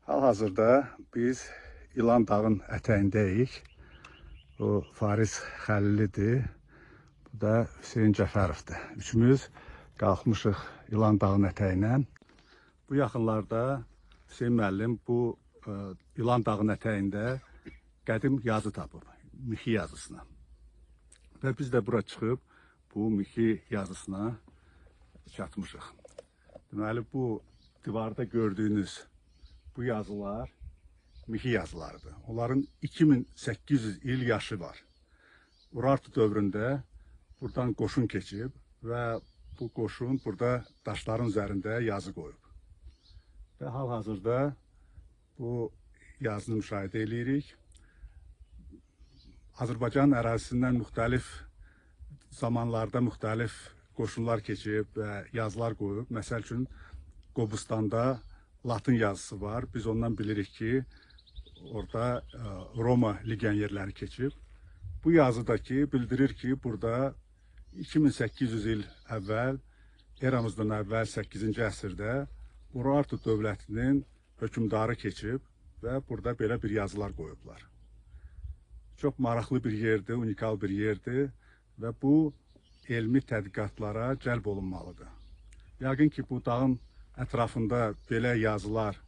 Hal-hazırda biz İlan dağın ətəyindəyik. Bu Fariz Xəlilidir. Bu da Hüseyin Cəfərovdur. Üçümüz qalxmışıq İlan dağın ətəyinə. Bu yaxınlarda Hüseyin müəllim bu İlan dağın ətəyində qədim yazı tapıb, Mixi yazısına. Və biz də bura çıxıb bu Mixi yazısına çatmışıq. Deməli, bu divarda gördüyünüz bu yazılar Mixi yazılarıdır. Onların 2800 il yaşı var. Urartu dövründə buradan qoşun keçib və bu qoşun burada daşların üzərində yazı qoyub. Və hal-hazırda bu yazını müşahidə edirik. Azərbaycan ərazisindən müxtəlif zamanlarda müxtəlif qoşunlar keçib və yazılar qoyub. Məsəl üçün, Qobustanda Latın yazısı var. Biz ondan bilirik ki, orada Roma legionerləri keçib. Bu yazıdaki bildirir ki, burada 2800 il əvvəl, eramızdan əvvəl 8-ci əsrdə Urartu dövlətinin hökmdarı keçib və burada belə bir yazılar qoyublar. Çox maraqlı bir yerdir, unikal bir yerdir və bu elmi tədqiqatlara cəlb olunmalıdır. Yəqin ki, bu dağın ətrafında belə yazılar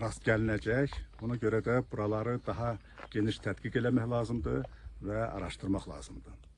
rast gəlinəcək. Ona görə də buraları daha geniş tədqiq eləmək lazımdır və araşdırmaq lazımdır.